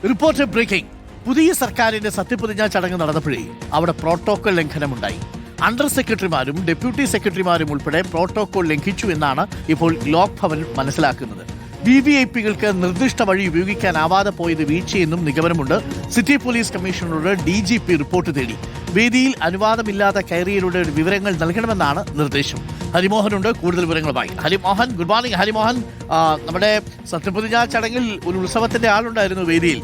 Report breaking. പുതിയ സർക്കാരിന്റെ സത്യപ്രതിജ്ഞാ ചടങ്ങ് നടന്നപ്പോഴേ അവിടെ പ്രോട്ടോകോൾ ലംഘനമുണ്ടായി. അണ്ടർ സെക്രട്ടറിമാരും ഡെപ്യൂട്ടി സെക്രട്ടറിമാരും ഉൾപ്പെടെ പ്രോട്ടോകോൾ ലംഘിച്ചു എന്നാണ് ഇപ്പോൾ ലോക് ഭവൻ മനസ്സിലാക്കുന്നത്. VVIPകൾക്ക് നിർദ്ദിഷ്ട വഴി ഉപയോഗിക്കാനാവാതെ പോയത് വീഴ്ചയെന്നും നിഗമനമുണ്ട്. സിറ്റി പോലീസ് കമ്മീഷണറോട് DGP റിപ്പോർട്ട് തേടി. വേദിയിൽ അനുവാദമില്ലാതെ കയറിയവരുടെ വിവരങ്ങൾ നൽകണമെന്നാണ് നിർദ്ദേശം. ഹരിമോഹനുണ്ട് കൂടുതൽ വിവരങ്ങളുമായി. Harimohan, good morning. ഹരിമോഹൻ, നമ്മുടെ സത്യപ്രതിജ്ഞാ ചടങ്ങിൽ ഒരു ഉത്സവത്തിന്റെ ആളുണ്ടായിരുന്നു വേദിയിൽ.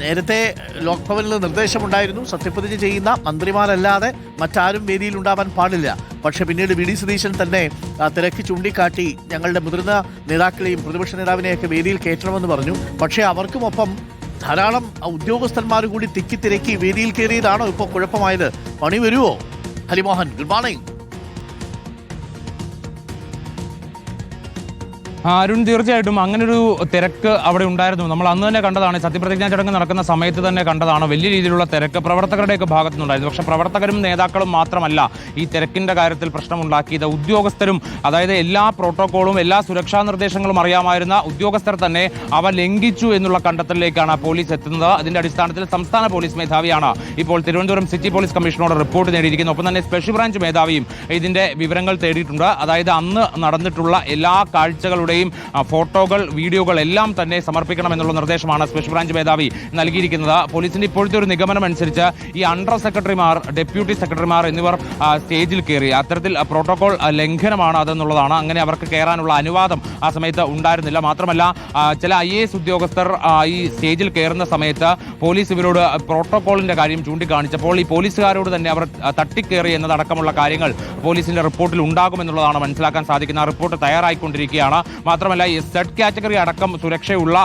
നേരത്തെ ലോക് ഭവനിൽ നിർദ്ദേശമുണ്ടായിരുന്നു, സത്യപ്രതിജ്ഞ ചെയ്യുന്ന മന്ത്രിമാരല്ലാതെ മറ്റാരും വേദിയിൽ ഉണ്ടാവാൻ പാടില്ല. പക്ഷെ പിന്നീട് VD സതീശൻ തന്നെ തിരക്ക് ചൂണ്ടിക്കാട്ടി ഞങ്ങളുടെ മുതിർന്ന നേതാക്കളെയും പ്രതിപക്ഷ നേതാവിനെയൊക്കെ വേദിയിൽ കയറ്റണമെന്ന് പറഞ്ഞു. പക്ഷേ അവർക്കുമൊപ്പം ധാരാളം ഉദ്യോഗസ്ഥന്മാർ കൂടി തിക്കി വേദിയിൽ കയറിയതാണോ ഇപ്പോൾ കുഴപ്പമായത്? പണി വരുമോ? Harimohan, good morning. അരുൺ, തീർച്ചയായിട്ടും അങ്ങനൊരു തിരക്ക് അവിടെ ഉണ്ടായിരുന്നു. നമ്മൾ അന്ന് തന്നെ കണ്ടതാണ്, സത്യപ്രതിജ്ഞാ ചടങ്ങ് നടക്കുന്ന സമയത്ത് തന്നെ കണ്ടതാണ്. വലിയ രീതിയിലുള്ള തിരക്ക് പ്രവർത്തകരുടെയൊക്കെ ഭാഗത്തു നിന്നുണ്ടായിരുന്നു. പക്ഷേ പ്രവർത്തകരും നേതാക്കളും മാത്രമല്ല ഈ തിരക്കിൻ്റെ കാര്യത്തിൽ പ്രശ്നമുണ്ടാക്കിയത്. ഉദ്യോഗസ്ഥരും, അതായത് എല്ലാ പ്രോട്ടോക്കോളും എല്ലാ സുരക്ഷാ നിർദ്ദേശങ്ങളും അറിയാമായിരുന്ന ഉദ്യോഗസ്ഥർ തന്നെ അവ ലംഘിച്ചു എന്നുള്ള കണ്ടെത്തലിലേക്കാണ് പോലീസ് എത്തുന്നത്. അതിന്റെ അടിസ്ഥാനത്തിൽ സംസ്ഥാന പോലീസ് മേധാവിയാണ് ഇപ്പോൾ തിരുവനന്തപുരം സിറ്റി പോലീസ് കമ്മീഷണറോട് റിപ്പോർട്ട് നേടിയിരിക്കുന്നത്. ഒപ്പം തന്നെ സ്പെഷ്യൽ ബ്രാഞ്ച് മേധാവിയും ഇതിന്റെ വിവരങ്ങൾ തേടിയിട്ടുണ്ട്. അതായത് അന്ന് നടന്നിട്ടുള്ള എല്ലാ കാഴ്ചകളുടെയും ഫോട്ടോകൾ, വീഡിയോകൾ എല്ലാം തന്നെ സമർപ്പിക്കണം എന്നുള്ള നിർദ്ദേശമാണ് സ്പെഷ്യൽ ബ്രാഞ്ച് മേധാവി നൽകിയിരിക്കുന്നത്. പോലീസിന്റെ ഇപ്പോഴത്തെ ഒരു നിഗമനം അനുസരിച്ച് ഈ അണ്ടർ സെക്രട്ടറിമാർ, ഡെപ്യൂട്ടി സെക്രട്ടറിമാർ എന്നിവർ സ്റ്റേജിൽ കയറി. അത്തരത്തിൽ പ്രോട്ടോകോൾ ലംഘനമാണ് അതെന്നുള്ളതാണ്. അങ്ങനെ അവർക്ക് കയറാനുള്ള അനുവാദം ആ സമയത്ത് ഉണ്ടായിരുന്നില്ല. മാത്രമല്ല ചില IAS ഉദ്യോഗസ്ഥർ ഈ സ്റ്റേജിൽ കയറുന്ന സമയത്ത് പോലീസ് ഇവരോട് പ്രോട്ടോകോളിന്റെ കാര്യം ചൂണ്ടിക്കാണിച്ചപ്പോൾ ഈ പോലീസുകാരോട് തന്നെ അവർ തട്ടിക്കയറി എന്നതടക്കമുള്ള കാര്യങ്ങൾ പോലീസിന്റെ റിപ്പോർട്ടിൽ ഉണ്ടാകുമെന്നുള്ളതാണ് മനസ്സിലാക്കാൻ സാധിക്കുന്നത്. ആ റിപ്പോർട്ട് തയ്യാറായിക്കൊണ്ടിരിക്കുകയാണ്. മാത്രമല്ല ഈ Z കാറ്റഗറി അടക്കം സുരക്ഷയുള്ള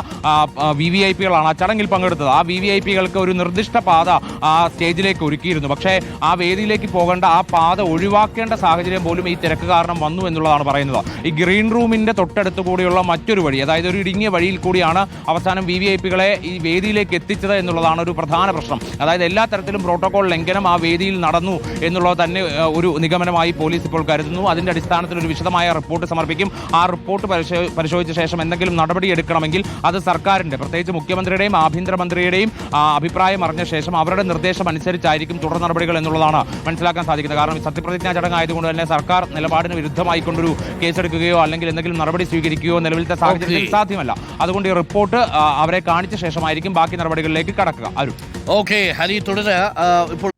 VVIPകളാണ് ആ ചടങ്ങിൽ പങ്കെടുത്തത്. ആ VVIPകൾക്ക് ഒരു നിർദ്ദിഷ്ട പാത ആ സ്റ്റേജിലേക്ക് ഒരുക്കിയിരുന്നു. പക്ഷേ ആ വേദിയിലേക്ക് പോകേണ്ട ആ പാത ഒഴിവാക്കേണ്ട സാഹചര്യം പോലും ഈ തിരക്ക് കാരണം വന്നു എന്നുള്ളതാണ് പറയുന്നത്. ഈ ഗ്രീൻ റൂമിന്റെ തൊട്ടടുത്ത് കൂടിയുള്ള മറ്റൊരു വഴി, അതായത് ഒരു ഇടുങ്ങിയ വഴിയിൽ കൂടിയാണ് അവസാനം VVIPകളെ ഈ വേദിയിലേക്ക് എത്തിച്ചത് എന്നുള്ളതാണ് ഒരു പ്രധാന പ്രശ്നം. അതായത് എല്ലാ തരത്തിലും പ്രോട്ടോകോൾ ലംഘനം ആ വേദിയിൽ നടന്നു എന്നുള്ളത് തന്നെ ഒരു നിഗമനമായി പോലീസ് ഇപ്പോൾ കരുതുന്നു. അതിന്റെ അടിസ്ഥാനത്തിൽ ഒരു വിശദമായ റിപ്പോർട്ട് സമർപ്പിക്കും. ആ റിപ്പോർട്ട് പരിശോധിച്ച ശേഷം എന്തെങ്കിലും നടപടി എടുക്കണമെങ്കിൽ അത് സർക്കാരിന്റെ, പ്രത്യേകിച്ച് മുഖ്യമന്ത്രിയുടെയും ആഭ്യന്തരമന്ത്രിയുടെയും അഭിപ്രായം അറിഞ്ഞ ശേഷം അവരുടെ നിർദ്ദേശം അനുസരിച്ചായിരിക്കും തുടർ നടപടികൾ എന്നുള്ളതാണ് മനസ്സിലാക്കാൻ സാധിക്കുന്നത്. കാരണം സത്യപ്രതിജ്ഞാ ചടങ്ങായതുകൊണ്ട് തന്നെ സർക്കാർ നിലപാടിന് വിരുദ്ധമായിക്കൊണ്ടൊരു കേസെടുക്കുകയോ അല്ലെങ്കിൽ എന്തെങ്കിലും നടപടി സ്വീകരിക്കുകയോ നിലവിലത്തെ സാഹചര്യത്തിൽ സാധ്യമല്ല. അതുകൊണ്ട് ഈ റിപ്പോർട്ട് അവരെ കാണിച്ച ശേഷമായിരിക്കും ബാക്കി നടപടികളിലേക്ക് കടക്കുക. അരുൺ, ഓക്കെ ഹരി, തുടരുക. ഇപ്പോൾ